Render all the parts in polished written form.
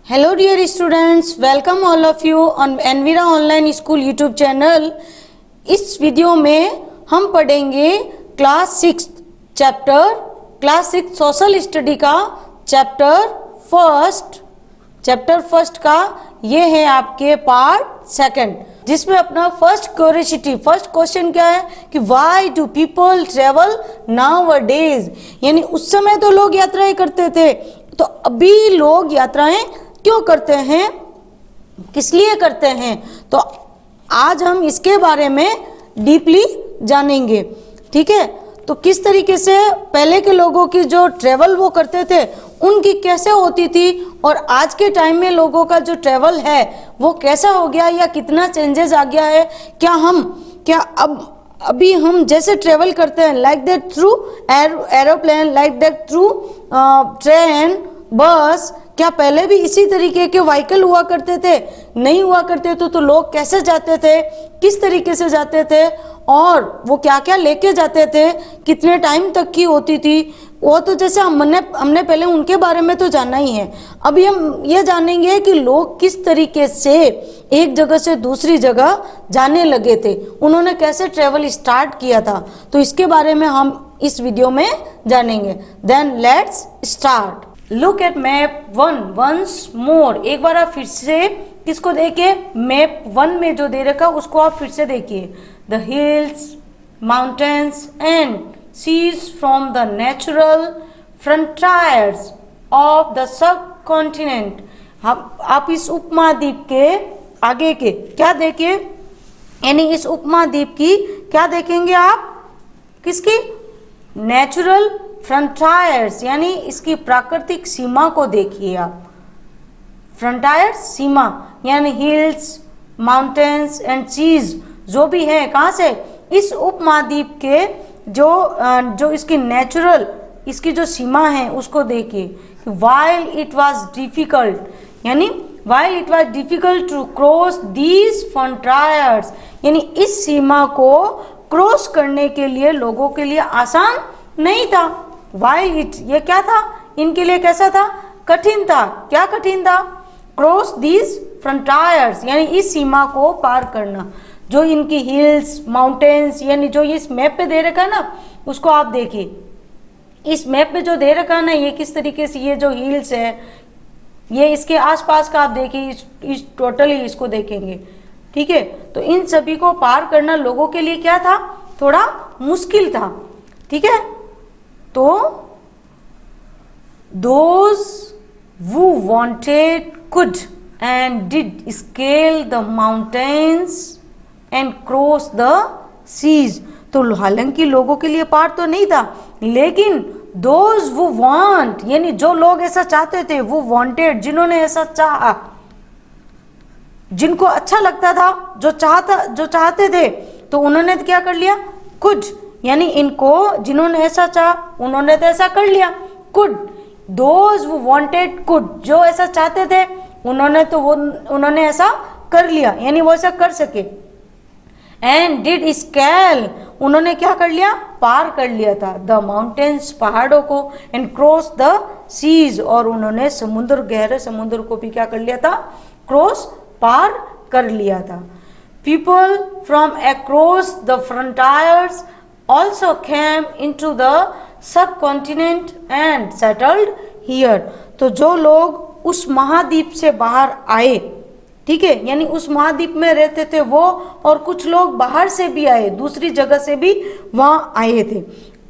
Hello dear students, welcome all of you on Envira Online School YouTube channel। इस video में हम पढ़ेंगे class 6 social study का chapter first का ये है आपके पार्ट सेकंड, जिसमें अपना फर्स्ट क्वेश्चन क्या है कि why do people travel now a days, यानी उस समय तो लोग यात्राएं करते थे, तो अभी लोग यात्राएं क्यों करते हैं, किस लिए करते हैं। तो आज हम इसके बारे में डीपली जानेंगे। ठीक है, तो किस तरीके से पहले के लोगों की जो ट्रेवल वो करते थे उनकी कैसे होती थी, और आज के टाइम में लोगों का जो ट्रेवल है वो कैसा हो गया या कितना चेंजेस आ गया है। क्या अभी हम जैसे ट्रेवल करते हैं like that through aeroplane, like that through train, बस, क्या पहले भी इसी तरीके के व्हीकल हुआ करते थे? नहीं हुआ करते तो लोग कैसे जाते थे, किस तरीके से जाते थे, और वो क्या क्या लेके जाते थे, कितने टाइम तक की होती थी, वो तो जैसे हमने पहले उनके बारे में तो जाना ही है। अभी हम ये जानेंगे कि लोग किस तरीके से एक जगह से दूसरी जगह जाने लगे थे, उन्होंने कैसे ट्रेवल स्टार्ट किया था, तो इसके बारे में हम इस वीडियो में जानेंगे। Then let's start. Look at map 1 once more. एक बार आप फिर से किसको देखिए, मैप 1 में जो दे रखा उसको आप फिर से देखिए। The hills, mountains and seas from the natural frontiers of the subcontinent. आप इस उपमहाद्वीप के आगे के क्या देखिए, यानी इस उपमहाद्वीप की क्या देखेंगे आप, किसकी, नेचुरल फ्रंटियर्स, यानी इसकी प्राकृतिक सीमा को देखिए आप। फ्रंटियर्स सीमा यानी हिल्स, माउंटेन्स एंड सीज जो भी है, कहाँ से, इस उपमहाद्वीप के जो इसकी नेचुरल, इसकी जो सीमा है उसको देखिए। वाइल इट वॉज डिफिकल्ट, यानी while it was difficult to cross these frontiers, यानी इस सीमा को क्रॉस करने के लिए लोगों के लिए आसान नहीं था। वाइल इट, ये क्या था, इनके लिए कैसा था, कठिन था। क्या कठिन था, क्रॉस दीज फ्रंटियर्स, यानी इस सीमा को पार करना। जो इनकी हिल्स, माउंटेन्स, यानी जो इस मैप पे दे रखा है ना, उसको आप देखिए। इस मैप पे जो दे रखा है ना, ये किस तरीके से, ये जो हिल्स है, ये इसके आसपास का आप देखिए, इस टोटली इसको देखेंगे। ठीक है, तो इन सभी को पार करना लोगों के लिए क्या था, थोड़ा मुश्किल था। ठीक है, तो those who wanted could and did scale the mountains and cross the seas। तो हालांकि लोगों के लिए पार तो नहीं था, लेकिन those who want, यानी जो लोग ऐसा चाहते थे, वो wanted, जिन्होंने ऐसा चाहा, जिनको अच्छा लगता था, जो चाहते थे, तो उन्होंने क्या कर लिया, could, यानी इनको जिन्होंने ऐसा चाहा उन्होंने तो ऐसा कर लिया। could, those who wanted could, जो ऐसा चाहते थे उन्होंने ऐसा कर लिया, यानी वो ऐसा कर सके। and did scale, उन्होंने क्या कर लिया, पार कर लिया था। the mountains, पहाड़ों को, and cross the seas, और उन्होंने समुद्र, गहरे समुद्र को भी क्या कर लिया था, क्रॉस, पार कर लिया था। people from across the frontiers also came into the subcontinent and settled here। तो जो लोग उस महाद्वीप से बाहर आए, ठीक है, यानी उस महाद्वीप में रहते थे वो, और कुछ लोग बाहर से भी आए, दूसरी जगह से भी वहां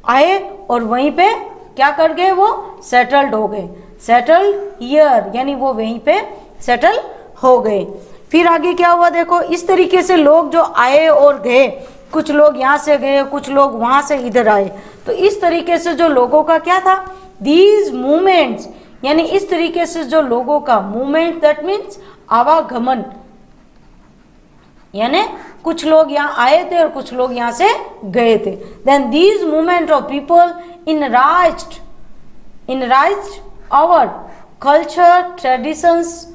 आए और वहीं पे क्या कर गए, वो सेटल्ड हो गए। सेटल्ड हियर, यानी वो वहीं पे सेटल हो गए। फिर आगे क्या हुआ देखो, इस तरीके से लोग जो आए और गए, कुछ लोग यहाँ से गए, कुछ लोग वहां से इधर आए, तो इस तरीके से जो लोगों का क्या था, दीज मूवमेंट्स, यानी इस तरीके से जो लोगों का मूवमेंट, दैट मीन्स आवागमन, यानी कुछ लोग यहाँ आए थे और कुछ लोग यहाँ से गए थे। Then these movement of people enriched our culture traditions,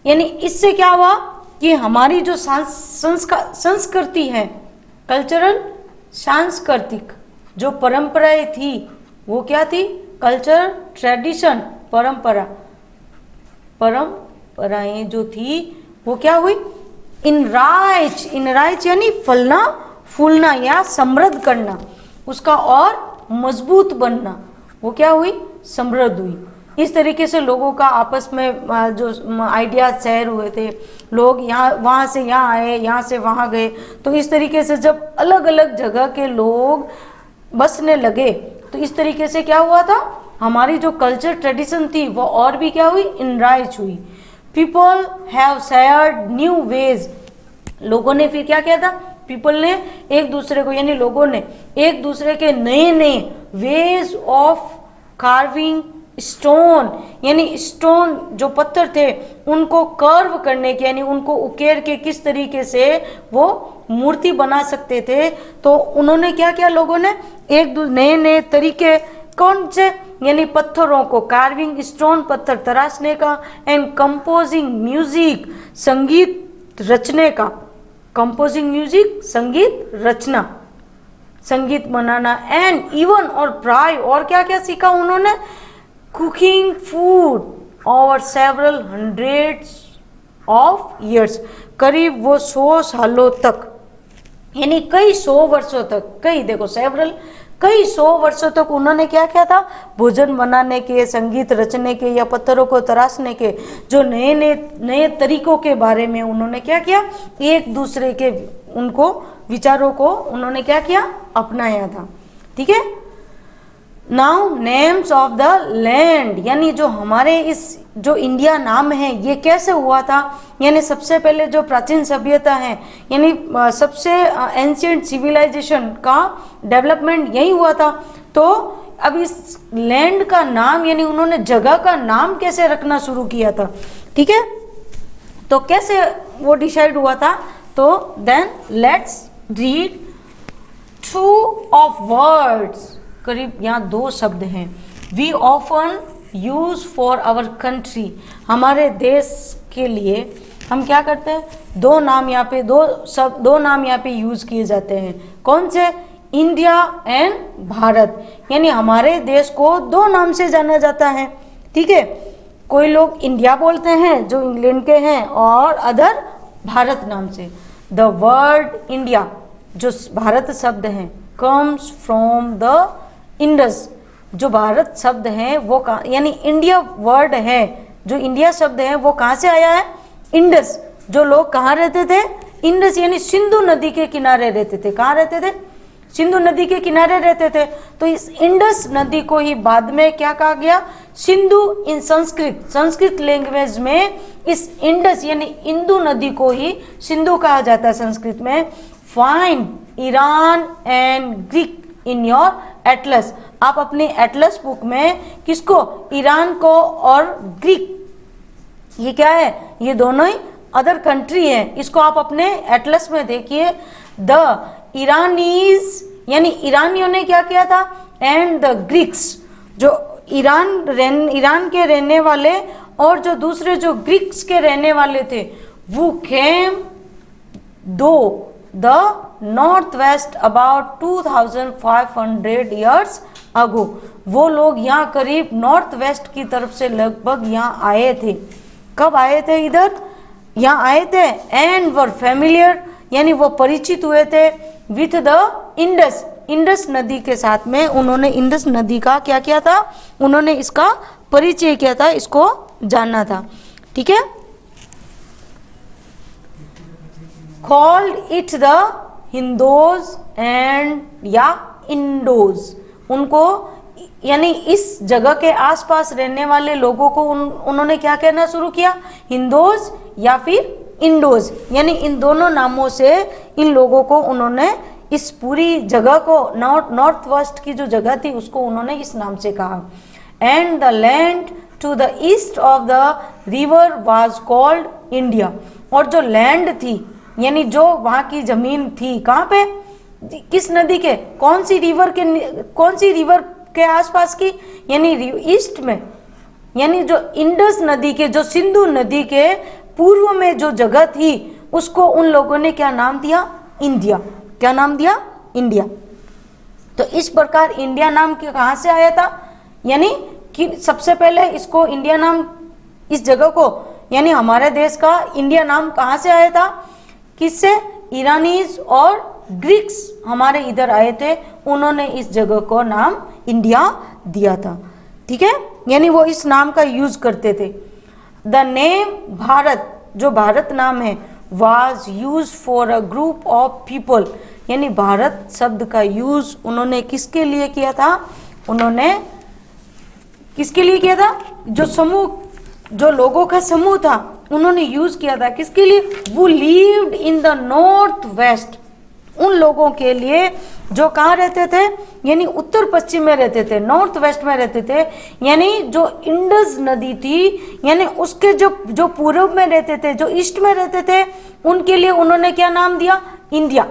यानी इससे क्या हुआ कि हमारी जो संस्कृति है, कल्चरल, सांस्कृतिक जो परंपराएं थी, वो क्या थी, कल्चर, ट्रेडिशन, परंपरा, परंपराएं जो थी वो क्या हुई, इनराइच, इनराइच यानी फलना फूलना या समृद्ध करना, उसका और मजबूत बनना, वो क्या हुई, समृद्ध हुई। इस तरीके से लोगों का आपस में जो आइडियाज शेयर हुए थे, लोग यहाँ वहाँ से यहाँ आए, यहाँ से वहाँ गए, तो इस तरीके से जब अलग अलग जगह के लोग बसने लगे तो इस तरीके से क्या हुआ था, हमारी जो कल्चर ट्रेडिशन थी वो और भी क्या हुई, इनराइच हुई। People have shared new ways, लोगों ने फिर क्या किया था, पीपल ने एक दूसरे को यानी लोगों ने एक दूसरे के नए नए वेज ऑफ कार्विंग स्टोन, यानी स्टोन जो पत्थर थे उनको कर्व करने के, यानी उनको उकेर के किस तरीके से वो मूर्ति बना सकते थे, तो उन्होंने क्या किया, लोगों ने एक नए नए तरीके, कौन से, यानी पत्थरों को कार्विंग स्टोन पत्थर तराशने का, एंड कंपोजिंग म्यूजिक संगीत रचने का, कंपोजिंग म्यूजिक संगीत रचना, संगीत बनाना, एंड इवन और प्राय और क्या क्या सीखा उन्होंने, cooking food over several hundreds of years, करीब वो 100 सालों तक, यानी कई 100 वर्षों तक, कई देखो सेवरल, कई 100 वर्षों तक उन्होंने क्या किया था, भोजन बनाने के, संगीत रचने के या पत्थरों को तराशने के जो नए नए नए तरीकों के बारे में उन्होंने क्या किया, एक दूसरे के उनको विचारों को उन्होंने क्या किया, अपनाया था। ठीक है, now names of the land, यानी जो हमारे इस जो इंडिया नाम है ये कैसे हुआ था, यानी सबसे पहले जो प्राचीन सभ्यता है, यानी सबसे एंशिएंट सिविलाइजेशन का डेवलपमेंट यही हुआ था। तो अब इस लैंड का नाम, यानी उन्होंने जगह का नाम कैसे रखना शुरू किया था, ठीक है, तो कैसे वो डिसाइड हुआ था, तो then let's read 2 of words, करीब यहाँ 2 शब्द हैं, we often use for our country, हमारे देश के लिए हम क्या करते हैं, 2 नाम यहाँ पे, 2 नाम यहाँ पे यूज किए जाते हैं, कौन से, इंडिया एंड भारत, यानी हमारे देश को 2 नाम से जाना जाता है। ठीक है, कोई लोग इंडिया बोलते हैं जो इंग्लैंड के हैं, और अदर भारत नाम से। द वर्ड इंडिया, जो भारत शब्द है, कम्स फ्रॉम द इंडस, जो भारत शब्द है वो यानी इंडिया वर्ड है, जो इंडिया शब्द है वो कहाँ से आया है, इंडस, जो लोग कहाँ रहते थे, इंडस यानी सिंधु नदी के किनारे रहते थे, कहाँ रहते थे, सिंधु नदी के किनारे रहते थे। तो इस इंडस नदी को ही बाद में क्या कहा गया, सिंधु, इन संस्कृत लैंग्वेज में इस इंडस यानी इंदु नदी को ही सिंधु कहा जाता है संस्कृत में। Find Iran and Greek in your Atlas, आप अपनी एटलस बुक में किसको, ईरान को और ग्रीक, ये क्या है, ये दोनों ही अदर कंट्री है, इसको आप अपने एटलस में देखिए। द ईरानीज यानी ईरानियों ने क्या किया था, एंड द ग्रीक्स, जो ईरान के रहने वाले और जो दूसरे जो ग्रीक्स के रहने वाले थे, वो केम दो the north west about 2500 years ago, वो लोग यहाँ करीब नॉर्थ वेस्ट की तरफ से लगभग यहाँ आए थे। कब आए थे, इधर यहाँ आए थे, एंड वर फेमिलियर यानी वो परिचित हुए थे विथ द इंडस नदी के साथ में, उन्होंने इंडस नदी का क्या किया था, उन्होंने इसका परिचय किया था, इसको जानना था। ठीक है, कॉल्ड इट द हिंदोज एंड या इंडोज, उनको यानी इस जगह के आसपास रहने वाले लोगों को उन्होंने क्या कहना शुरू किया, हिंदोज या फिर इंडोज, यानी इन दोनों नामों से इन लोगों को उन्होंने इस पूरी जगह को नॉर्थ वेस्ट की जो जगह थी उसको उन्होंने इस नाम से कहा। And the land to the east of the river was called India, और जो लैंड थी यानी जो वहाँ की जमीन थी, कहाँ पे, किस नदी के, कौन सी रिवर के आसपास की, यानी ईस्ट में, यानी जो इंडस नदी के, जो सिंधु नदी के पूर्व में जो जगह थी उसको उन लोगों ने क्या नाम दिया, इंडिया। क्या नाम दिया, इंडिया। तो इस प्रकार इंडिया नाम कहाँ से आया था, यानी कि सबसे पहले इसको इंडिया नाम, इस जगह को यानी हमारे देश का इंडिया नाम कहाँ से आया था, किससे, ईरानीज और ग्रीक्स हमारे इधर आए थे, उन्होंने इस जगह को नाम इंडिया दिया था। ठीक है, यानी वो इस नाम का यूज करते थे। द नेम भारत, जो भारत नाम है, was use for a group of people, यानी भारत शब्द का यूज उन्होंने किसके लिए किया था, उन्होंने किसके लिए किया था, जो समूह, जो लोगों का समूह था, उन्होंने यूज किया था किसके लिए, वो lived in the north west, उन लोगों के लिए जो कहाँ रहते थे, यानी उत्तर पश्चिम में रहते थे, नॉर्थ वेस्ट में रहते थे, यानी जो इंडस नदी थी, यानी उसके जो पूर्व में रहते थे, जो ईस्ट में रहते थे, उनके लिए उन्होंने क्या नाम दिया, इंडिया,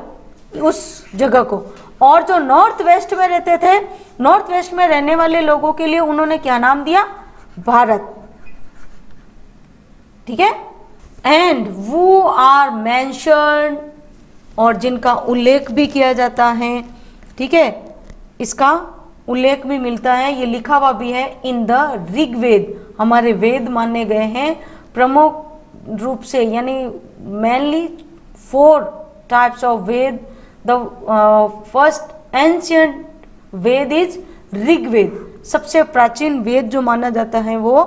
उस जगह को। और जो नॉर्थ वेस्ट में रहते थे, नॉर्थ वेस्ट में रहने वाले लोगों के लिए उन्होंने क्या नाम दिया, भारत। ठीक है, एंड वो आर मेंशन्ड, और जिनका उल्लेख भी किया जाता है, ठीक है, इसका उल्लेख भी मिलता है, ये लिखा हुआ भी है इन द ऋग्वेद, हमारे वेद माने गए हैं प्रमुख रूप से, यानी mainly 4 types of Veda. The first ancient Veda is Rigveda, सबसे प्राचीन वेद जो माना जाता है वो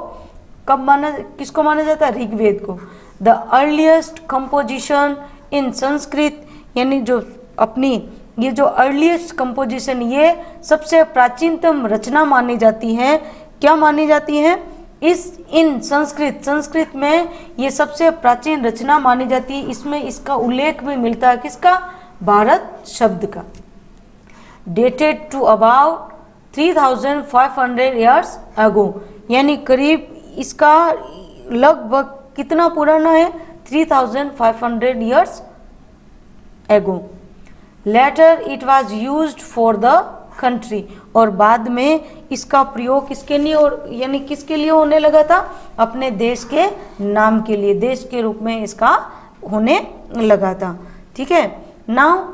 किसको माना जाता है, ऋग्वेद को। The earliest composition in Sanskrit, यानी जो अपनी ये जो अर्लीस्ट कंपोजिशन, ये सबसे प्राचीनतम रचना मानी जाती है, क्या मानी जाती है, इन संस्कृत में ये सबसे प्राचीन रचना मानी जाती है। इसमें इसका उल्लेख भी मिलता है किसका, भारत शब्द का। Dated to about 3500 years ago, यानी करीब इसका लगभग कितना पुराना है, 3500 years ago. Later it was used for the country, और बाद में इसका प्रयोग किसके लिए, और यानी किसके लिए होने लगा था, अपने देश के नाम के लिए, देश के रूप में इसका होने लगा था। ठीक है, now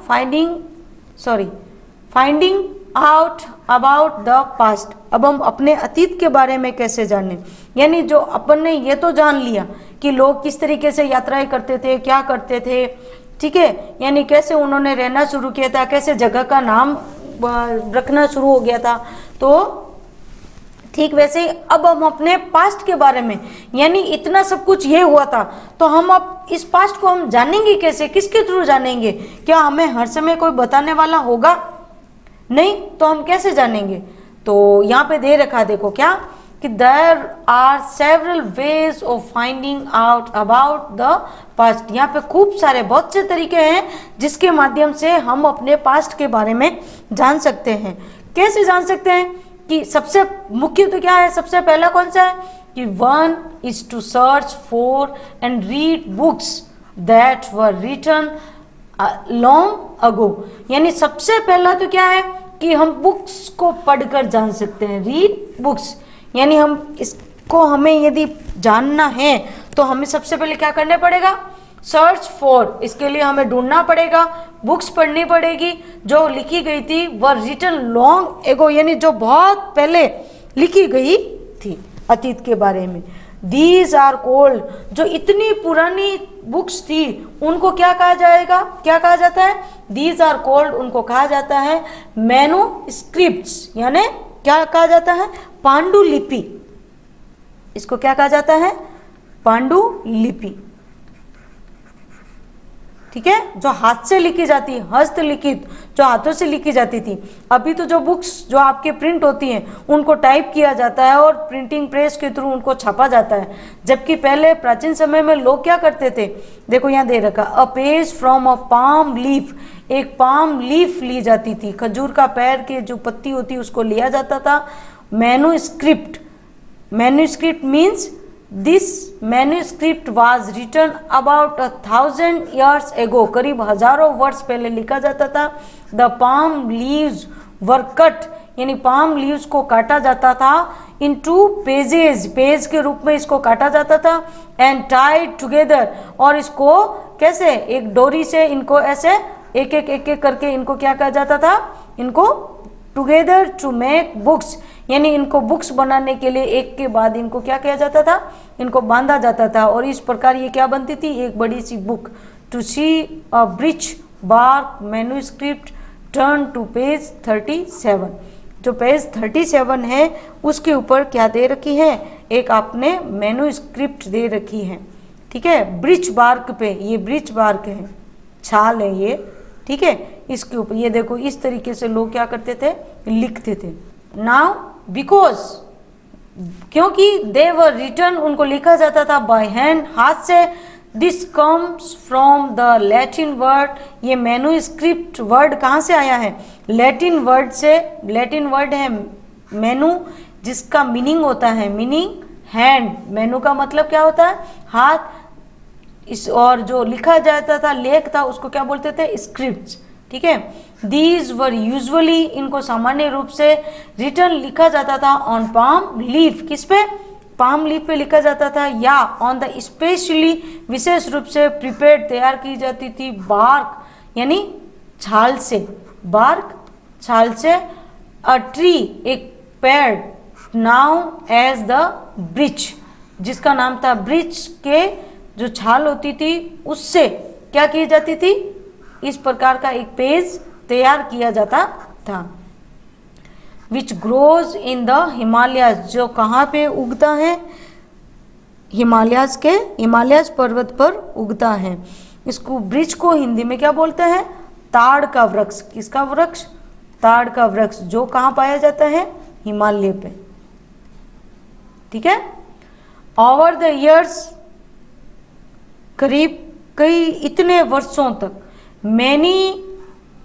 finding out about the past, अब हम अपने अतीत के बारे में कैसे जाने, यानी जो अपन ने ये तो जान लिया कि लोग किस तरीके से यात्राएं करते थे, क्या करते थे, ठीक है, यानी कैसे उन्होंने रहना शुरू किया था, कैसे जगह का नाम रखना शुरू हो गया था। तो ठीक वैसे ही अब हम अपने पास्ट के बारे में, यानी इतना सब कुछ ये हुआ था, तो हम अब इस पास्ट को हम जानेंगे कैसे, किसके थ्रू जानेंगे, क्या हमें हर समय कोई बताने वाला होगा, नहीं, तो हम कैसे जानेंगे। तो यहाँ पे दे रखा, देखो क्या, कि there are several ways of finding out about the past, यहाँ पे खूब सारे बहुत से तरीके हैं जिसके माध्यम से हम अपने पास्ट के बारे में जान सकते हैं। कैसे जान सकते हैं, कि सबसे मुख्य तो क्या है, सबसे पहला कौन सा है, कि 1 is to search for and read books that were written long ago, यानी सबसे पहला तो क्या है कि हम बुक्स को पढ़कर जान सकते हैं, रीड बुक्स, यानी हम इसको, हमें यदि जानना है तो हमें सबसे पहले क्या करना पड़ेगा, सर्च फॉर, इसके लिए हमें ढूंढना पड़ेगा, बुक्स पढ़नी पड़ेगी जो लिखी गई थी, वो रिटन लॉन्ग एगो, यानी जो बहुत पहले लिखी गई थी अतीत के बारे में। दीज आर कोल्ड, जो इतनी पुरानी बुक्स थी उनको क्या कहा जाएगा, क्या कहा जाता है, दीज आर कोल्ड, उनको कहा जाता है मैन्युस्क्रिप्ट्स, यानी क्या कहा जाता है, पांडुलिपि, इसको क्या कहा जाता है, पांडुलिपि। ठीक है, जो हाथ से लिखी जाती है, हस्तलिखित, जो हाथों से लिखी जाती थी। अभी तो जो बुक्स जो आपके प्रिंट होती हैं उनको टाइप किया जाता है और प्रिंटिंग प्रेस के थ्रू उनको छापा जाता है, जबकि पहले प्राचीन समय में लोग क्या करते थे, देखो यहाँ दे रखा, a page from a palm leaf, एक पाम लीफ ली जाती थी, खजूर का पैर के जो पत्ती होती है उसको लिया जाता था। Manuscript, manuscript means this manuscript was written about 1000 years ago, करीब हजारों वर्ष पहले लिखा जाता था। The palm leaves were cut, यानी पाम लीव्स को काटा जाता था इनटू पेजेस, पेज के रूप में इसको काटा जाता था, एंड टाइड टुगेदर, और इसको कैसे, एक डोरी से इनको ऐसे एक एक करके इनको क्या कहा जाता था, इनको टुगेदर टू मेक बुक्स, यानी इनको बुक्स बनाने के लिए एक के बाद इनको क्या किया जाता था, इनको बांधा जाता था और इस प्रकार ये क्या बनती थी, एक बड़ी सी book. To see a birch bark manuscript turn to page 37, जो पेज 37 है उसके ऊपर क्या दे रखी है, एक आपने मैन्युस्क्रिप्ट दे रखी है, ठीक है। ब्रिच बार्क पे, ये ब्रिच बार्क है, छाल है ये, ठीक है, इसके ऊपर ये देखो इस तरीके से लोग क्या करते थे, लिखते थे। नाउ बिकॉज, क्योंकि दे वर रिटन, उनको लिखा जाता था बाय हैंड, हाथ से। This comes from the Latin word, ये मैन्युस्क्रिप्ट वर्ड कहाँ से आया है, लैटिन वर्ड से। लैटिन वर्ड है मैनु, जिसका मीनिंग होता है, मीनिंग हैंड, मैनु का मतलब क्या होता है, हाथ। इस और जो लिखा जाता था, लेख था, उसको क्या बोलते थे, स्क्रिप्ट, ठीक है। दीज वर यूजुअली, इनको सामान्य रूप से रिटन लिखा जाता था ऑन पाम लीफ, किस पे, पाम लीफ पे लिखा जाता था, या ऑन द स्पेशली, विशेष रूप से प्रिपेयर्ड, तैयार की जाती थी, बार्क यानी छाल से, बार्क छाल से, अ ट्री एक पेड़, नाउ एज द ब्रिच, जिसका नाम था ब्रिच, के जो छाल होती थी उससे क्या की जाती थी, इस प्रकार का एक पेज तैयार किया जाता था। Which grows in the Himalayas, जो कहाँ पे उगता है, हिमालयाज के, हिमालयाज पर्वत पर उगता है। इसको ब्रिच को हिंदी में क्या बोलते हैं, ताड़ का वृक्ष, किसका वृक्ष, ताड़ का वृक्ष, जो कहाँ पाया जाता है, हिमालय पे, ठीक है। ओवर द ईयर्स, करीब कई इतने वर्षों तक, many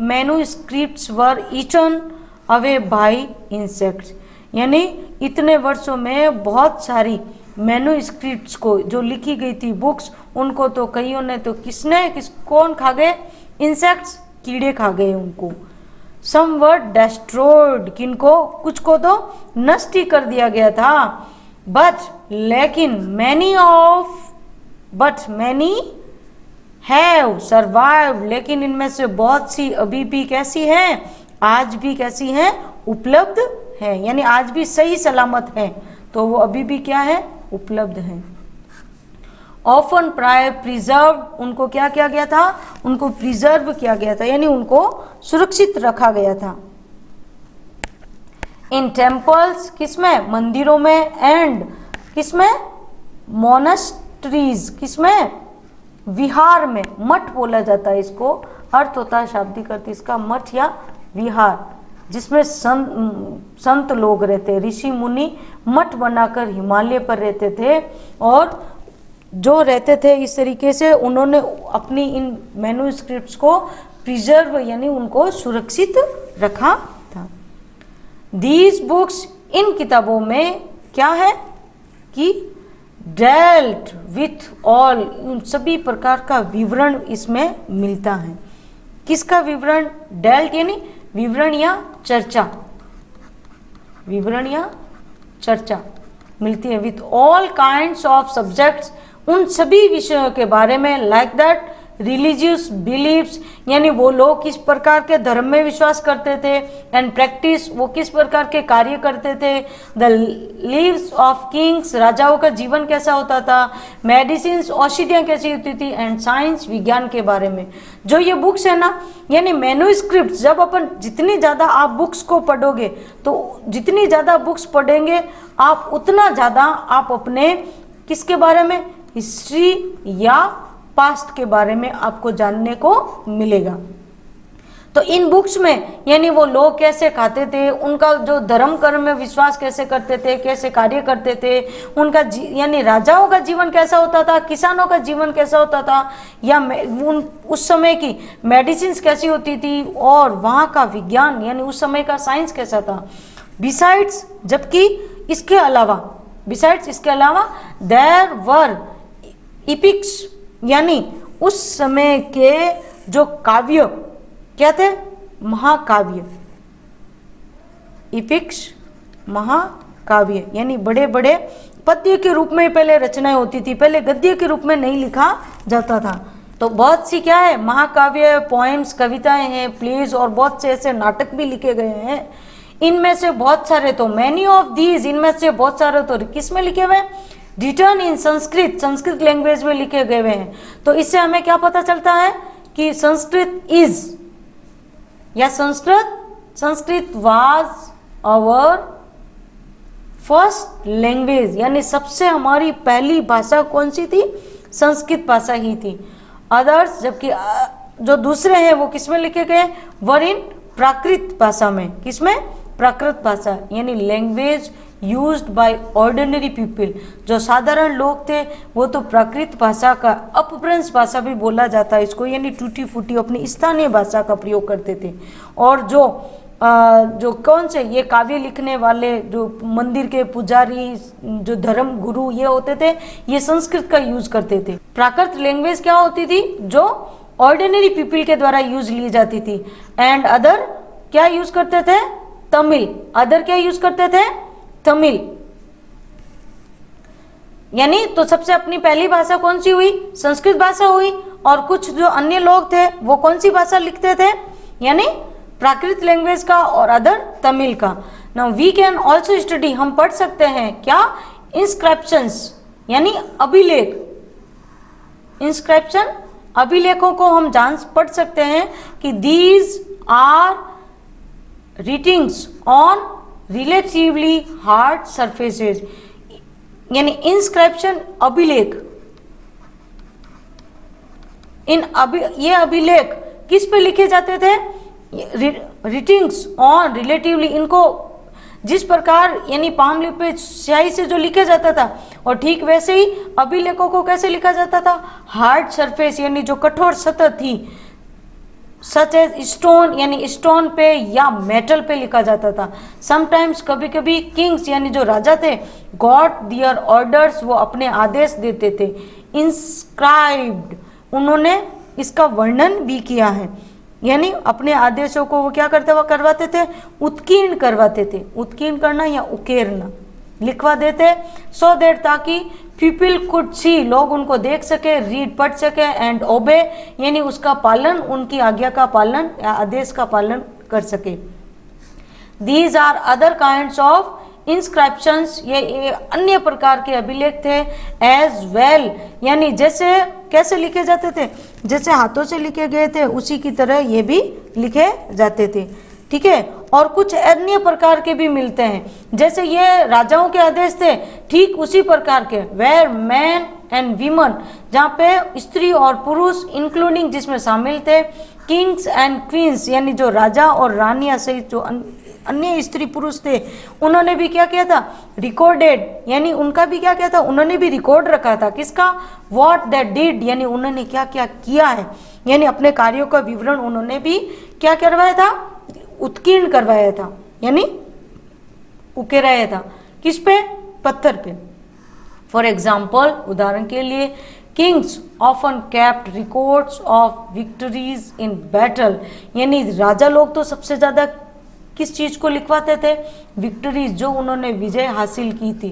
manuscripts were eaten away by insects, यानी इतने वर्षों में बहुत सारी मैन्युस्क्रिप्ट्स को, जो लिखी गई थी बुक्स, उनको तो कईयों ने तो कौन खा गए, इंसेक्ट्स, कीड़े खा गए उनको। सम वर डेस्ट्रॉयड, किनको, कुछ को तो नष्ट ही कर दिया गया था। बट लेकिन मैनी हैव सर्वाइव, लेकिन इनमें से बहुत सी अभी भी कैसी हैं, आज भी कैसी हैं, उपलब्ध है, यानी आज भी सही सलामत है, तो वो अभी भी क्या है, उपलब्ध है। ऑफन प्राय प्रिजर्व, उनको क्या किया गया था, उनको प्रिजर्व किया गया था, यानी उनको सुरक्षित रखा गया था। इन टेम्पल्स, किसमें, मंदिरों में, एंड किसमें, मोनेस्ट्रीज, किसमें, विहार में, मठ बोला जाता है इसको, अर्थ होता है शाब्दिक अर्थ इसका मठ या विहार, जिसमें संत लोग रहते, ऋषि मुनि मठ बनाकर हिमालय पर रहते थे, और जो रहते थे इस तरीके से, उन्होंने अपनी इन मैन्युस्क्रिप्ट्स को प्रिजर्व यानी उनको सुरक्षित रखा था। दीज बुक्स, इन किताबों में क्या है कि डेल्ट विथ ऑल, उन सभी प्रकार का विवरण इसमें मिलता है। किसका विवरण, डेल्ट यानी विवरण या चर्चा, विवरण या चर्चा मिलती है। With all kinds of subjects, उन सभी विषयों के बारे में, लाइक दैट रिलीजियस बिलीव्स, यानी वो लोग किस प्रकार के धर्म में विश्वास करते थे, एंड प्रैक्टिस, वो किस प्रकार के कार्य करते थे, द लिव्स ऑफ किंग्स, राजाओं का जीवन कैसा होता था, मेडिसिन्स, औषधियाँ कैसी होती थी, एंड साइंस, विज्ञान के बारे में। जो ये बुक्स है ना, यानी मैन्युस्क्रिप्ट, जब अपन जितनी ज़्यादा आप बुक्स को पढ़ोगे, तो जितनी ज़्यादा बुक्स पढ़ेंगे आप, उतना ज़्यादा आप अपने किसके बारे में, हिस्ट्री या पास्ट के बारे में आपको जानने को मिलेगा। तो इन बुक्स में यानी वो लोग कैसे खाते थे, उनका जो धर्म कर्म में विश्वास कैसे करते थे, कैसे कार्य करते थे, उनका यानी राजाओं का जीवन कैसा होता था, किसानों का जीवन कैसा होता था, या उस समय की मेडिसिन्स कैसी होती थी, और वहाँ का विज्ञान यानी उस समय का साइंस कैसा था। बिसाइड्स, जबकि इसके अलावा, बिसाइड्स इसके अलावा, देयर वर इपिक्स, यानी उस समय के जो काव्य क्या थे, महाकाव्य, इपिक्स महाकाव्य, यानी बड़े बड़े पद्य के रूप में पहले रचनाएं होती थी, पहले गद्य के रूप में नहीं लिखा जाता था। तो बहुत सी क्या है, महाकाव्य, पोएम्स, कविताएं हैं, प्लेज, और बहुत से ऐसे नाटक भी लिखे गए हैं। इनमें से बहुत सारे तो मैनी ऑफ दीज, इनमें से बहुत सारे तो किस में लिखे हुए हैं, रिटर्न इन संस्कृत, संस्कृत लैंग्वेज में लिखे गए हुए हैं। तो इससे हमें क्या पता चलता है कि संस्कृत इज या Sanskrit was our first language, यानी सबसे हमारी पहली भाषा कौन सी थी, संस्कृत भाषा ही थी। अदर्स, जबकि जो दूसरे हैं वो किसमें लिखे गए, वर इन प्राकृत भाषा में, किसमें, प्राकृत भाषा, यानी language used by ordinary people, जो साधारण लोग थे वो तो प्राकृत भाषा का, अपभ्रंश भाषा भी बोला जाता है इसको, यानी टूटी फूटी अपनी स्थानीय भाषा का प्रयोग करते थे। और जो कौन से ये काव्य लिखने वाले, जो मंदिर के पुजारी, जो धर्म गुरु ये होते थे, ये संस्कृत का यूज करते थे। प्राकृत लैंग्वेज क्या होती थी, जो ऑर्डिनरी पीपल के द्वारा यूज ली जाती थी। एंड अदर क्या यूज करते थे, तमिल, अदर क्या यूज करते थे, तमिल। यानी तो सबसे अपनी पहली भाषा कौन सी हुई, संस्कृत भाषा हुई, और कुछ जो अन्य लोग थे वो कौन सी भाषा लिखते थे, यानी प्राकृत लैंग्वेज का, और अदर तमिल का। Now we can also study, हम पढ़ सकते हैं क्या, इंस्क्रिप्शंस, यानी अभिलेख, इंस्क्रिप्शन, अभिलेखों को हम पढ़ सकते हैं कि these are writings on relatively hard surfaces, यानी इंस्क्रिप्शन अभिलेख, ये अभिलेख किस पे लिखे जाते थे, रिटिंग्स ऑन रिलेटिवली, इनको जिस प्रकार यानी पाम लिपि पे स्याही से जो लिखा जाता था, और ठीक वैसे ही अभिलेखों को कैसे लिखा जाता था, हार्ड सरफेस, यानी जो कठोर सतह थी, सच एज स्टोन, यानी स्टोन पे या मेटल पे लिखा जाता था। समटाइम्स, कभी कभी किंग्स, यानी जो राजा थे, गॉट दियर ऑर्डर्स, वो अपने आदेश देते थे। इंस्क्राइब्ड, उन्होंने इसका वर्णन भी किया है, यानी अपने आदेशों को वो क्या करते हुआ करवाते थे, उत्कीर्ण करवाते थे, उत्कीर्ण करना या उकेरना, लिखवा देते, सो दैट, ताकि पीपल कुड सी, लोग उनको देख सके, रीड पढ़ सके, एंड ओबे, यानी उसका पालन, उनकी आज्ञा का पालन या आदेश का पालन कर सके। These are other kinds of inscriptions, ये अन्य प्रकार के अभिलेख थे। एज वेल, यानी जैसे कैसे लिखे जाते थे, जैसे हाथों से लिखे गए थे उसी की तरह ये भी लिखे जाते थे, ठीक है। और कुछ अन्य प्रकार के भी मिलते हैं, जैसे ये राजाओं के आदेश थे, ठीक उसी प्रकार के वेयर मैन एंड वीमन, जहाँ पे स्त्री और पुरुष इंक्लूडिंग जिसमें शामिल थे, किंग्स एंड क्वींस, यानी जो राजा और रानियां सहित जो अन्य स्त्री पुरुष थे, उन्होंने भी क्या किया था, रिकॉर्डेड, यानी उनका भी क्या किया था, उन्होंने भी रिकॉर्ड रखा था, किसका, व्हाट दे डिड, यानी उन्होंने क्या क्या किया है, यानी अपने कार्यों का विवरण उन्होंने भी क्या करवाया था, उत्कीर्ण करवाया था, यानी उकेराया था, किस पे, पत्थर पे। फॉर एग्जाम्पल, उदाहरण के लिए, Kings often kept records of victories in battle, यानी राजा लोग तो सबसे ज्यादा किस चीज को लिखवाते थे, विक्टरीज, जो उन्होंने विजय हासिल की थी,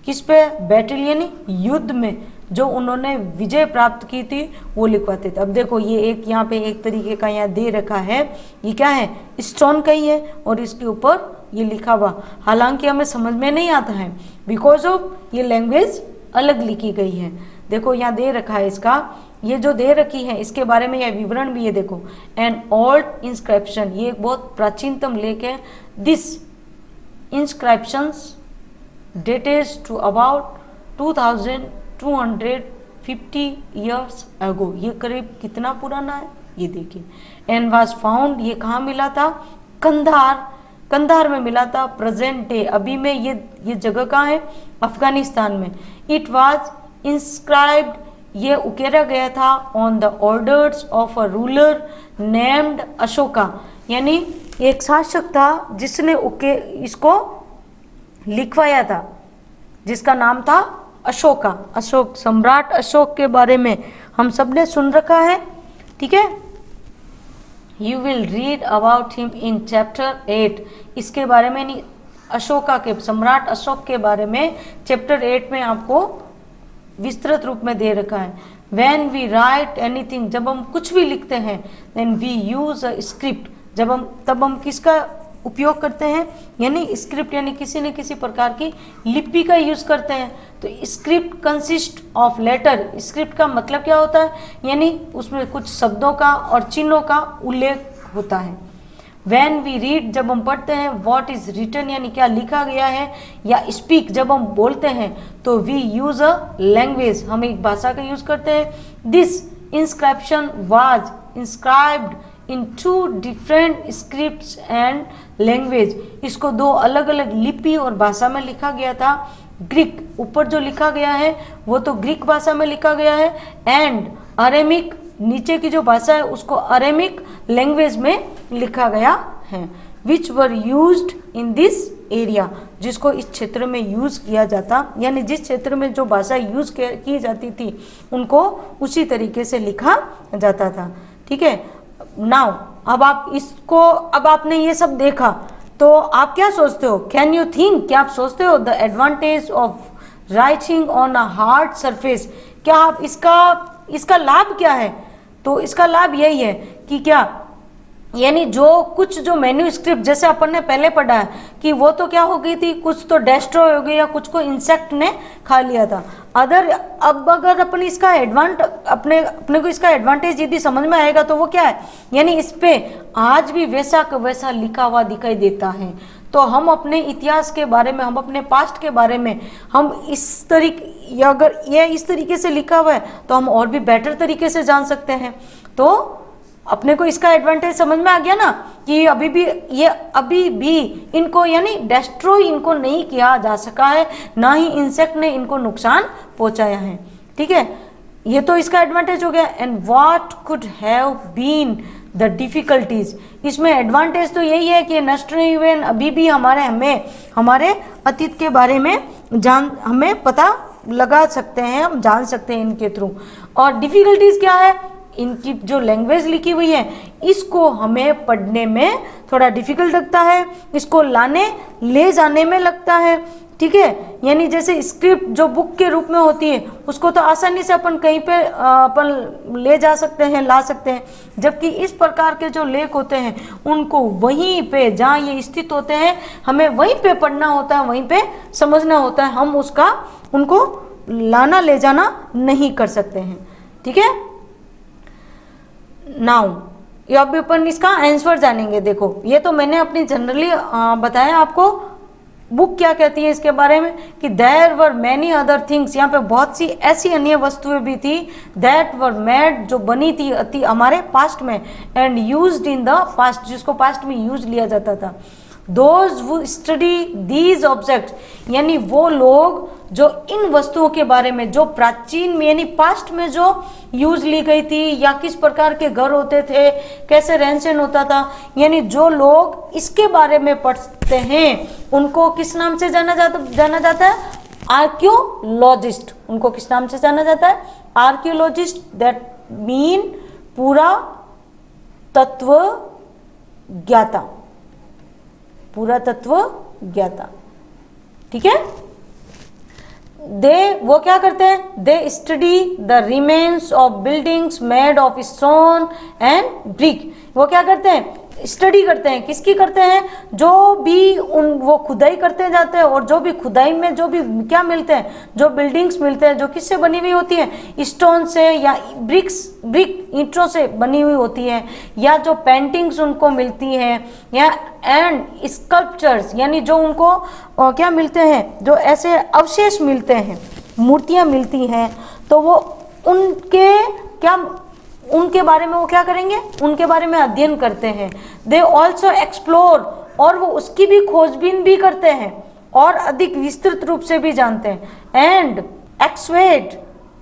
किस पे, बैटल, यानी युद्ध में जो उन्होंने विजय प्राप्त की थी वो लिखवाते थे। अब देखो ये एक यहाँ पे एक तरीके का यहाँ दे रखा है, ये क्या है, स्टोन का ही है, और इसके ऊपर ये लिखा हुआ, हालांकि हमें समझ में नहीं आता है, बिकॉज ऑफ ये लैंग्वेज अलग लिखी गई है। देखो यहाँ दे रखा है इसका, ये जो दे रखी है इसके बारे में यह विवरण भी है, देखो, एन ओल्ड इंस्क्रिप्शन, ये एक बहुत प्राचीनतम लेख है। This inscriptions dates to about 2250 years ago, ये करीब कितना पुराना है ये देखिए। एंड वाज फाउंड, ये कहाँ मिला था, कंधार में मिला था, प्रेजेंट डे, अभी में ये जगह कहाँ है, अफगानिस्तान में। इट वाज इंस्क्राइब्ड, ये उकेरा गया था, on the orders of a ruler named Ashoka, यानी एक शासक था जिसने इसको लिखवाया था, जिसका नाम था अशोका। अशोक, सम्राट अशोक के बारे में हम सबने सुन रखा है, ठीक है। You will read about him in chapter 8, इसके बारे में नहीं, अशोका के, सम्राट अशोक के बारे में चैप्टर 8 में आपको विस्तृत रूप में दे रखा है। When we write anything, जब हम कुछ भी लिखते हैं, then we use a script, तब हम किसका उपयोग करते हैं, यानी स्क्रिप्ट यानी किसी न किसी प्रकार की लिपि का यूज करते हैं। तो script consist of letter, script का मतलब क्या होता है, यानी उसमें कुछ शब्दों का और चिन्हों का उल्लेख होता है। When we read, जब हम पढ़ते हैं, what is written यानी क्या लिखा गया है, या speak जब हम बोलते हैं, तो we use a language, हम एक भाषा का यूज करते हैं। This inscription was inscribed in 2 different scripts and language, इसको 2 अलग अलग लिपि और भाषा में लिखा गया था। ग्रीक, ऊपर जो लिखा गया है वो तो ग्रीक भाषा में लिखा गया है, एंड अरेमिक, नीचे की जो भाषा है उसको अरेमिक लैंग्वेज में लिखा गया है। Which were used in this area, जिसको इस क्षेत्र में यूज किया जाता, यानी जिस क्षेत्र में जो भाषा यूज की जाती थी उनको उसी तरीके से लिखा जाता था। ठीक है, नाउ अब आप इसको, अब आपने ये सब देखा तो आप क्या सोचते हो, कैन यू थिंक, क्या आप सोचते हो the advantage of writing on a hard surface, क्या आप इसका लाभ क्या है? तो इसका लाभ यही है कि क्या, यानी जो कुछ जो मैन्यूस्क्रिप्ट जैसे अपन ने पहले पढ़ा है कि वो तो क्या हो गई थी, कुछ तो डेस्ट्रॉय हो गई या कुछ को इंसेक्ट ने खा लिया था। अब अगर अपन इसका अपने को इसका एडवांटेज यदि समझ में आएगा तो वो क्या है, यानी इस पे आज भी वैसा का वैसा लिखा हुआ दिखाई देता है। तो हम अपने इतिहास के बारे में, हम अपने पास्ट के बारे में, हम इस तरीके, अगर ये इस तरीके से लिखा हुआ है तो हम और भी बेटर तरीके से जान सकते हैं। तो अपने को इसका एडवांटेज समझ में आ गया ना, कि अभी भी इनको यानी डेस्ट्रॉय इनको नहीं किया जा सका है, ना ही इंसेक्ट ने इनको नुकसान पहुंचाया है। ठीक है, ये तो इसका एडवांटेज हो गया। And what could have been the difficulties, इसमें एडवांटेज तो यही है कि नष्ट नहीं हुए, अभी भी हमारे अतीत के बारे में हमें पता लगा सकते हैं, हम जान सकते हैं इनके थ्रू। और डिफिकल्टीज क्या है, इनकी जो लैंग्वेज लिखी हुई है इसको हमें पढ़ने में थोड़ा डिफिकल्ट लगता है, इसको ले जाने में लगता है। ठीक है, यानी जैसे स्क्रिप्ट जो बुक के रूप में होती है उसको तो आसानी से अपन कहीं पे अपन ले जा सकते हैं, ला सकते हैं, जबकि इस प्रकार के जो लेख होते हैं उनको वहीं पे जहाँ ये स्थित होते हैं हमें वहीं पे पढ़ना होता है, वहीं पे समझना होता है, हम उनको लाना ले जाना नहीं कर सकते हैं। ठीक है, नाउ ये अभी अपन इसका आंसर जानेंगे। देखो, ये तो मैंने अपनी जनरली बताया आपको, बुक क्या कहती है इसके बारे में, कि there were many other things, यहाँ पे बहुत सी ऐसी अन्य वस्तुएं भी थी, दैट वर मेड, जो बनी थी अति हमारे पास्ट में, and used in the past, जिसको पास्ट में यूज लिया जाता था। Those who study these objects, यानी वो लोग जो इन वस्तुओं के बारे में, जो प्राचीन में यानी पास्ट में जो यूज ली गई थी, या किस प्रकार के घर होते थे, कैसे रहन सहन होता था, यानी जो लोग इसके बारे में पढ़ते हैं उनको किस नाम से जाना जाता है, आर्कियोलॉजिस्ट। उनको किस नाम से जाना जाता है, आर्कियोलॉजिस्ट। दैट मीन पूरा तत्व ज्ञाता, पूरा तत्व ज्ञाता। ठीक है, वो क्या करते हैं, they study the remains of buildings made of stone and brick. वो क्या करते हैं, स्टडी करते हैं, किसकी करते हैं, जो भी वो खुदाई करते जाते हैं, और जो भी खुदाई में जो भी क्या मिलते हैं, जो बिल्डिंग्स मिलते हैं, जो किससे बनी हुई होती है, स्टोन से या ब्रिक ईंटों से बनी हुई होती है, या जो पेंटिंग्स उनको मिलती हैं, या एंड स्कल्पचर्स, यानी जो उनको क्या मिलते हैं, जो ऐसे अवशेष मिलते हैं, मूर्तियां मिलती हैं, तो वो उनके बारे में वो क्या करेंगे, उनके बारे में अध्ययन करते हैं। दे ऑल्सो एक्सप्लोर, और वो उसकी भी खोजबीन भी करते हैं और अधिक विस्तृत रूप से भी जानते हैं। एंड एक्सवेट,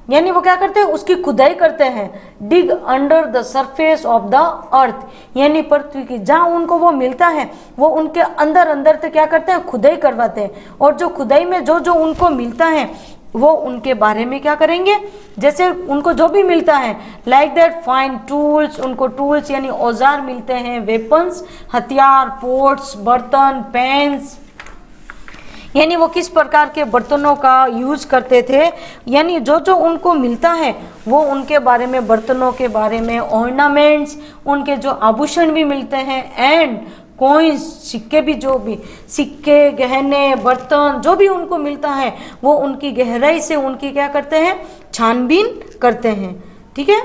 यानी वो क्या करते हैं, उसकी खुदाई करते हैं। Dig under the surface of the earth, यानी पृथ्वी की जहाँ उनको वो मिलता है वो उनके अंदर से क्या करते हैं, खुदाई करवाते हैं, और जो खुदाई में जो उनको मिलता है वो उनके बारे में क्या करेंगे, जैसे उनको जो भी मिलता है, लाइक दैट फाइन टूल्स, उनको टूल्स यानी औजार मिलते हैं, वेपन्स हथियार, पोट्स बर्तन, पेन्स, यानी वो किस प्रकार के बर्तनों का यूज करते थे, यानी जो उनको मिलता है वो उनके बारे में, बर्तनों के बारे में, ऑर्नामेंट्स, उनके जो आभूषण भी मिलते हैं, एंड कॉइन्स, सिक्के भी, जो भी सिक्के, गहने, बर्तन जो भी उनको मिलता है वो उनकी गहराई से उनकी क्या करते हैं, छानबीन करते हैं। ठीक है।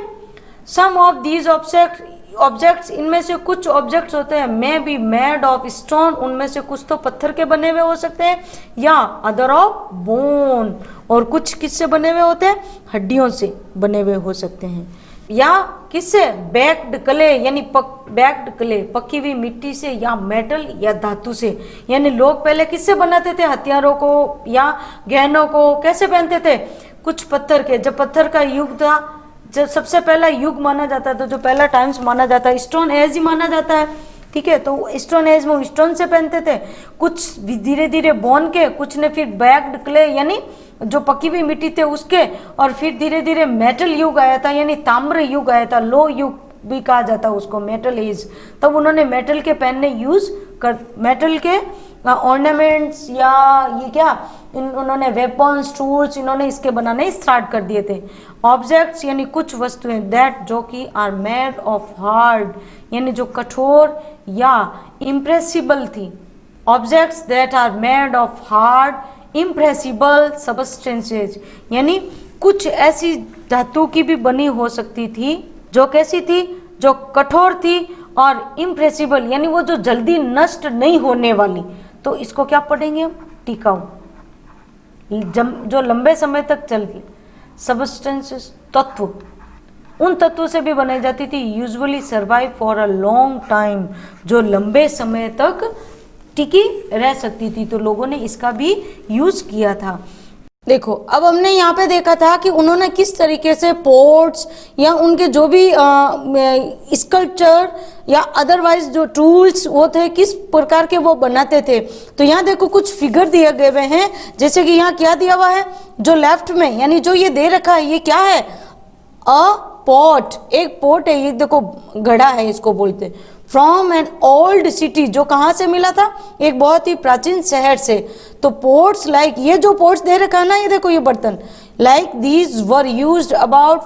सम ऑफ दीज ऑब्जेक्ट्स, इनमें से कुछ ऑब्जेक्ट्स होते हैं may be made of stone, उनमें से कुछ तो पत्थर के बने हुए हो सकते हैं, या अदर ऑफ बोन, और कुछ किससे बने हुए होते हैं, हड्डियों से बने हुए हो सकते हैं, या किससे, बेक्ड क्ले, यानी बेक्ड क्ले, पकी हुई मिट्टी से, या मेटल या धातु से। यानी लोग पहले किससे बनाते थे, हथियारों को या गहनों को कैसे पहनते थे, कुछ पत्थर के। जब पत्थर का युग था, जब सबसे पहला युग माना जाता है, तो जो पहला टाइम्स माना जाता है स्टोन एज ही माना जाता है। ठीक है। तो स्टोन एज में स्टोन से पहनते थे, कुछ धीरे धीरे बोन के, कुछ ने फिर बैक्ड क्ले यानी जो पकी हुई मिट्टी थे उसके, और फिर धीरे धीरे मेटल युग आया था, यानी ताम्र युग आया था, लो युग भी कहा जाता है उसको, मेटल एज। तब उन्होंने मेटल के पहनने यूज कर, मेटल के ऑर्नामेंट्स या ये क्या, उन्होंने वेपन्स, टूल्स, इन्होंने इसके बनाने स्टार्ट कर दिए थे। ऑब्जेक्ट्स यानी कुछ वस्तुएं, दैट जो कि आर मेड ऑफ हार्ड, यानी जो कठोर या इम्प्रेसिबल थी। Objects that are made of hard impressible substances, यानी कुछ ऐसी धातु की भी बनी हो सकती थी जो कैसी थी, जो कठोर थी और इम्प्रेसिबल, यानी वो जो जल्दी नष्ट नहीं होने वाली। तो इसको क्या पढ़ेंगे हम, टिकाऊ, जो लंबे समय तक चलती। सब्सटेंसेस, तत्व, उन तत्वों से भी बनाई जाती थी, usually survive for a long time, जो लंबे समय तक टिकी रह सकती थी। तो लोगों ने इसका भी यूज किया था। देखो अब हमने यहाँ पे देखा था कि उन्होंने किस तरीके से पोर्ट्स या उनके जो भी स्कल्पचर या अदरवाइज जो टूल्स वो थे किस प्रकार के वो बनाते थे। तो यहाँ देखो कुछ फिगर दिए गए हुए हैं, जैसे कि यहाँ क्या दिया हुआ है, जो लेफ्ट में यानी जो ये दे रखा है ये क्या है, अ पॉट, एक पोट है, ये देखो घड़ा है इसको बोलते हैं। फ्रॉम एन ओल्ड सिटी, जो कहाँ से मिला था, एक बहुत ही प्राचीन शहर से। तो पोर्ट्स लाइक, ये जो पोर्ट्स दे रखा है ना, ये देखो ये बर्तन, like these were used about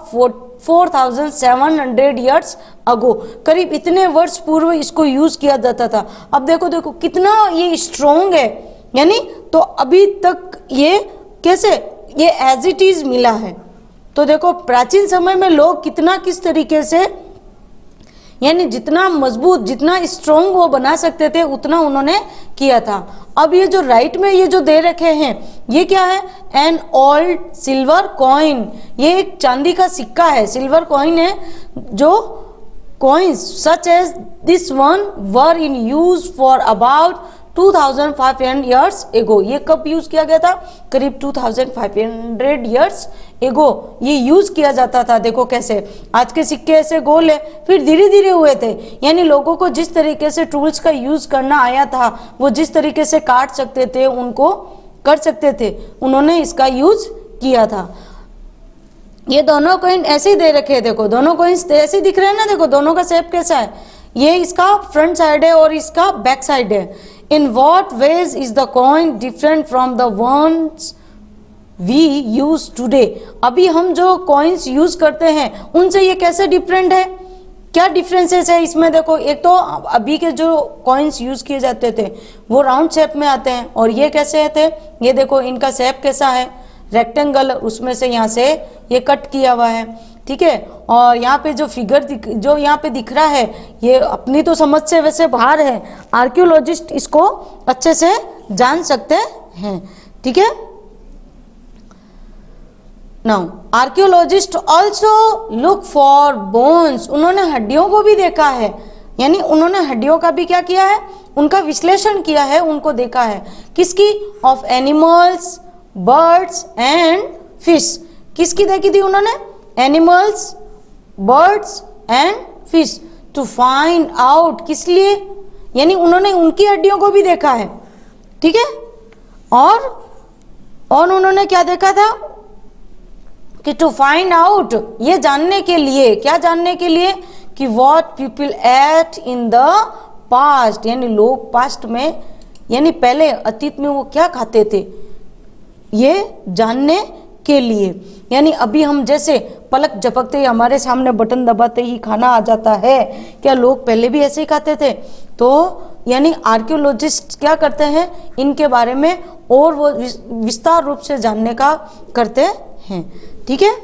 4700 years ago, करीब इतने वर्ष पूर्व इसको यूज किया जाता था। अब देखो देखो कितना ये स्ट्रॉन्ग है, यानी तो अभी तक ये कैसे, ये एज इट इज मिला है। तो देखो प्राचीन समय में लोग कितना किस तरीके से, यानी जितना मजबूत, जितना स्ट्रॉन्ग वो बना सकते थे उतना उन्होंने किया था। अब ये जो राइट में ये जो दे रखे हैं ये क्या है, एन ओल्ड सिल्वर कॉइन, ये एक चांदी का सिक्का है, सिल्वर कॉइन है। जो coins such as this one were in use for about 2500 years ago, ये कब यूज किया गया था, करीब 2500 ईयर्स एगो ये यूज किया जाता था। देखो कैसे आज के सिक्के ऐसे गोल है, फिर धीरे धीरे हुए थे, यानी लोगों को जिस तरीके से टूल्स का यूज करना आया था, वो जिस तरीके से काट सकते थे उनको कर सकते थे, उन्होंने इसका यूज किया था। ये दोनों कॉइन ऐसे ही दे रखे हैं, देखो दोनों कॉइन्स ऐसे दिख रहे हैं ना, देखो दोनों का शेप कैसा है, ये इसका फ्रंट साइड है और इसका बैक साइड है। In what ways is the coin different from the ones we use today? अभी हम जो coins यूज करते हैं उनसे ये कैसे डिफरेंट है, क्या डिफरेंसेस है इसमें। देखो एक तो अभी के जो coins यूज किए जाते थे वो राउंड शेप में आते हैं, और ये कैसे थे, ये देखो इनका शेप कैसा है, रेक्टेंगल, उसमें से यहाँ से ये कट किया हुआ है। ठीक है। और यहाँ पे जो फिगर जो यहाँ पे दिख रहा है ये अपनी तो समझ से वैसे बाहर है, आर्कियोलॉजिस्ट इसको अच्छे से जान सकते हैं। ठीक है। Now archaeologist also look for bones, उन्होंने हड्डियों को भी देखा है, यानी उन्होंने हड्डियों का भी क्या किया है, उनका विश्लेषण किया है, उनको देखा है। किसकी, of animals, birds and fish. किसकी देखी थी उन्होंने, animals, birds and fish, to find out, किस लिए, यानी उन्होंने उनकी हड्डियों को भी देखा है। ठीक है। और उन्होंने क्या देखा था कि टू फाइंड आउट, ये जानने के लिए, क्या जानने के लिए, कि what people at in the past, यानी लोग पास्ट में, यानी पहले अतीत में वो क्या खाते थे, ये जानने के लिए। यानी अभी हम जैसे पलक झपकते ही हमारे सामने बटन दबाते ही खाना आ जाता है, क्या लोग पहले भी ऐसे ही खाते थे। तो यानी आर्कियोलॉजिस्ट क्या करते हैं, इनके बारे में और वो विस्तार रूप से जानने का करते हैं। ठीक है,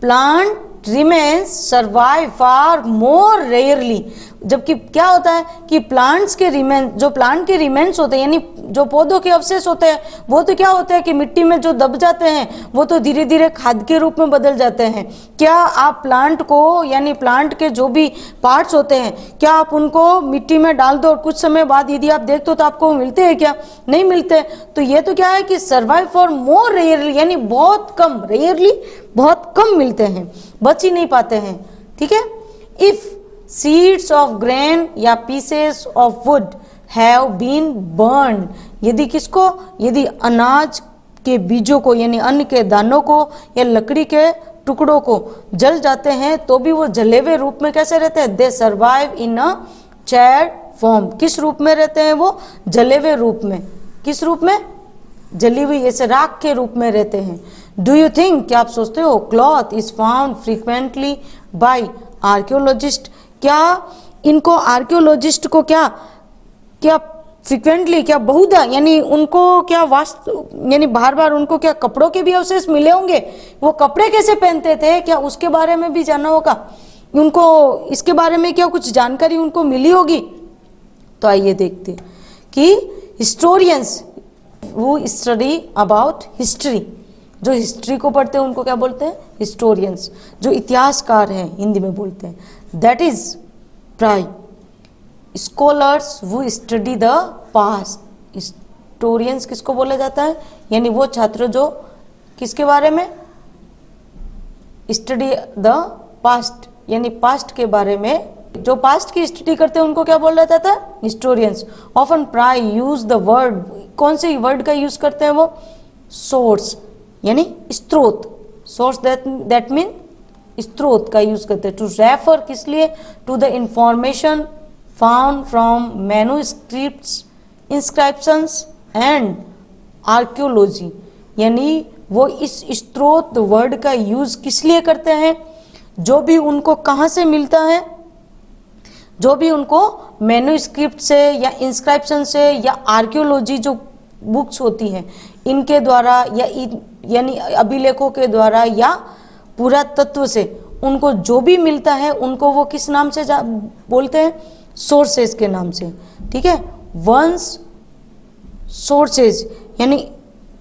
प्लांट रिमेन्स सर्वाइव फार मोर रेयरली, जबकि क्या होता है कि प्लांट्स के रिमेन्स, जो प्लांट के रिमेन्स होते हैं यानी जो पौधों के अवशेष होते हैं, वो तो क्या होते हैं कि मिट्टी में जो दब जाते हैं वो तो धीरे धीरे खाद के रूप में बदल जाते हैं। क्या आप प्लांट को यानी प्लांट के जो भी पार्ट्स होते हैं, क्या आप उनको मिट्टी में डाल दो और कुछ समय बाद यदि आप देखते हो तो आपको मिलते हैं क्या? नहीं मिलते। तो ये तो क्या है कि सर्वाइव फॉर मोर रेयरली, यानी बहुत कम, रेयरली बहुत कम मिलते हैं, बच ही नहीं पाते हैं। ठीक है, इफ सीड्स ऑफ ग्रेन या pieces of wood have been burn, यदि किसको, यदि अनाज के बीजों को यानी अन्न के दानों को या लकड़ी के टुकड़ों को जल जाते हैं तो भी वो जले हुए रूप में कैसे रहते हैं? They survive in a charred form. किस रूप में रहते हैं वो? जले हुए रूप में। किस रूप में? जली हुई, ऐसे राख के रूप में रहते हैं। डू यू थिंक, क्या आप सोचते हो, cloth is found frequently by archaeologist, क्या इनको आर्कियोलॉजिस्ट को क्या क्या फ्रीक्वेंटली, क्या बहुधा, यानी उनको क्या वास्तु यानी बार बार उनको क्या कपड़ों के भी अवशेष मिले होंगे? वो कपड़े कैसे पहनते थे, क्या उसके बारे में भी जानना होगा उनको? इसके बारे में क्या कुछ जानकारी उनको मिली होगी? तो आइए देखते कि हिस्टोरियंस वो स्टडी अबाउट हिस्ट्री, जो हिस्ट्री को पढ़ते हैं उनको क्या बोलते हैं? हिस्टोरियंस। जो इतिहासकार हैं हिंदी में बोलते हैं, दैट इज प्राय स्कॉलर्स वो स्टडी द पास्ट। हिस्टोरियंस किसको बोला जाता है? यानी वो छात्र जो किसके बारे में? स्टडी द पास्ट, यानी पास्ट के बारे में, जो पास्ट की स्टडी करते हैं उनको क्या बोला जाता है? हिस्टोरियंस। ऑफन प्राय यूज द वर्ड, कौन से वर्ड का यूज करते हैं वो? सोर्स, यानी स्रोत। सोर्स दैट मीन स्रोत का यूज करते हैं। टू रेफर किस लिए? To the information found from manuscripts, inscriptions and archaeology, यानी वो इस स्रोत वर्ड का यूज किस लिए करते हैं? जो भी उनको कहाँ से मिलता है? जो भी उनको मैन्युस्क्रिप्ट से या इंस्क्रिप्शन से या आर्कियोलॉजी जो बुक्स होती हैं इनके द्वारा या यानी अभिलेखों के द्वारा या पुरातत्व से उनको जो भी मिलता है उनको वो किस नाम से बोलते हैं? सोर्सेज के नाम से। ठीक है, वंस सोर्सेज, यानी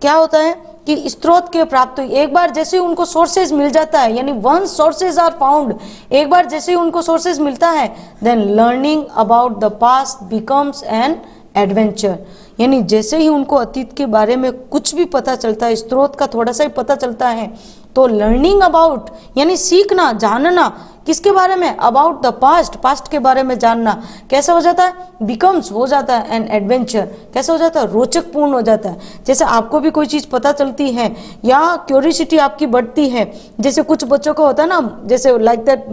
क्या होता है कि स्रोत के प्राप्त, एक बार जैसे ही उनको सोर्सेज मिल जाता है, यानी वंस सोर्सेज आर फाउंड, एक बार जैसे ही उनको सोर्सेज मिलता है, then learning about the past becomes an adventure, यानी जैसे ही उनको अतीत के बारे में कुछ भी पता चलता है, स्रोत का थोड़ा सा ही पता चलता है, तो लर्निंग अबाउट यानी सीखना, जानना किसके बारे में? अबाउट द पास्ट, पास्ट के बारे में जानना कैसे हो जाता है? बिकम्स हो जाता है एन एडवेंचर, कैसे हो जाता है? रोचक पूर्ण हो जाता है। जैसे आपको भी कोई चीज़ पता चलती है या क्यूरियोसिटी आपकी बढ़ती है, जैसे कुछ बच्चों को होता है ना, जैसे लाइक दैट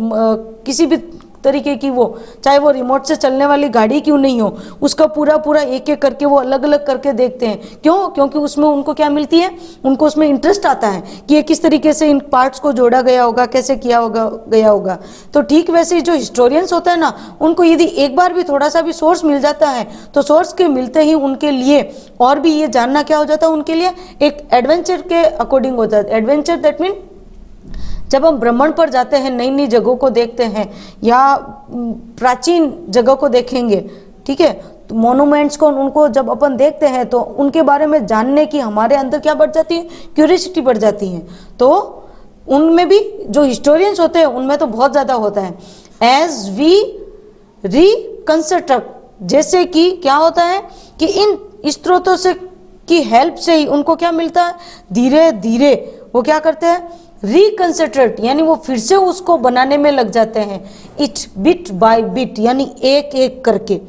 किसी भी तरीके की वो, चाहे वो रिमोट से चलने वाली गाड़ी क्यों नहीं हो, उसका पूरा पूरा एक एक करके वो अलग अलग करके देखते हैं। क्यों? क्योंकि उसमें उनको क्या मिलती है? उनको उसमें इंटरेस्ट आता है कि ये किस तरीके से इन पार्ट्स को जोड़ा गया होगा, कैसे किया गया होगा। तो ठीक वैसे ही जो हिस्टोरियंस होता है ना, उनको यदि एक बार भी थोड़ा सा भी सोर्स मिल जाता है तो सोर्स के मिलते ही उनके लिए और भी ये जानना क्या हो जाता है? उनके लिए एक एडवेंचर के अकॉर्डिंग हो जाता है। एडवेंचर दैट मीन जब हम भ्रमण पर जाते हैं, नई नई जगहों को देखते हैं या प्राचीन जगह को देखेंगे, ठीक है, तो मोनूमेंट्स को उनको जब अपन देखते हैं तो उनके बारे में जानने की हमारे अंदर क्या बढ़ जाती है? क्यूरियोसिटी बढ़ जाती है। तो उनमें भी जो हिस्टोरियंस होते हैं उनमें तो बहुत ज़्यादा होता है। एज वी रिकंस्ट्रक्ट, जैसे कि क्या होता है कि इन स्रोतों से की हेल्प से ही उनको क्या मिलता है? धीरे धीरे वो क्या करते हैं? रिकंस्ट्रक्ट, यानी वो फिर से उसको बनाने में लग जाते हैं। इट बिट बाय बिट, यानी एक एक करके,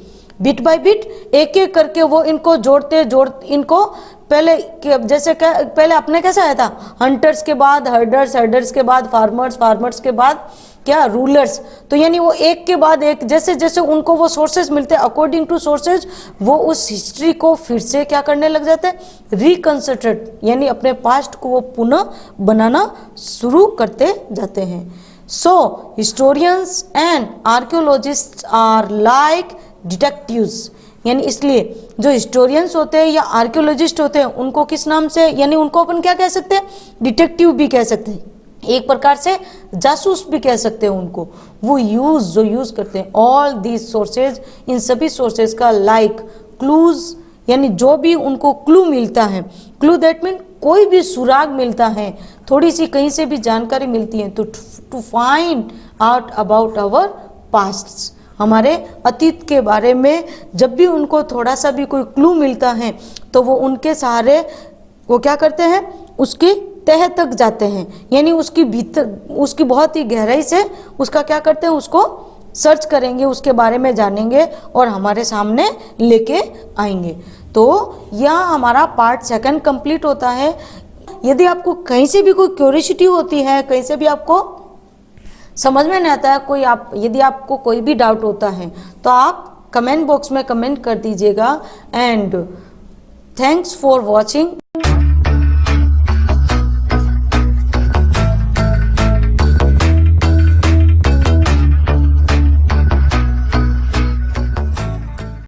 बिट बाय बिट, एक एक करके वो इनको जोड़ते इनको पहले जैसे पहले अपने कैसा आया था? हंटर्स के बाद हर्डर्स, हर्डर्स के बाद फार्मर्स, फार्मर्स के बाद क्या? रूलर्स। तो यानी वो एक के बाद एक, जैसे जैसे उनको वो सोर्सेज मिलते हैं, अकॉर्डिंग टू सोर्सेज वो उस हिस्ट्री को फिर से क्या करने लग जाते हैं? रिकंस्ट्रक्ट, यानी अपने पास्ट को वो पुनः बनाना शुरू करते जाते हैं। So historians and archaeologists are like detectives, यानी इसलिए जो हिस्टोरियंस होते हैं या आर्कियोलॉजिस्ट होते हैं उनको किस नाम से, यानी उनको अपन क्या कह सकते हैं, डिटेक्टिव भी कह सकते हैं, एक प्रकार से जासूस भी कह सकते हैं उनको। वो जो यूज करते हैं ऑल दीज सोर्सेज, इन सभी सोर्सेज का लाइक क्लूज, यानी जो भी उनको क्लू मिलता है, क्लू दैट मीन कोई भी सुराग मिलता है, थोड़ी सी कहीं से भी जानकारी मिलती है, तो to find out about our past, हमारे अतीत के बारे में जब भी उनको थोड़ा सा भी कोई क्लू मिलता है तो वो उनके सहारे वो क्या करते हैं, उसकी तह तक जाते हैं, यानी उसकी भीतर, उसकी बहुत ही गहराई से उसका क्या करते हैं, उसको सर्च करेंगे, उसके बारे में जानेंगे और हमारे सामने लेके आएंगे। तो यह हमारा पार्ट 2 कंप्लीट होता है। यदि आपको कहीं से भी कोई क्यूरियोसिटी होती है, कहीं से भी आपको समझ में नहीं आता है, यदि आपको कोई भी डाउट होता है तो आप कमेंट बॉक्स में कमेंट कर दीजिएगा। And thanks for watching.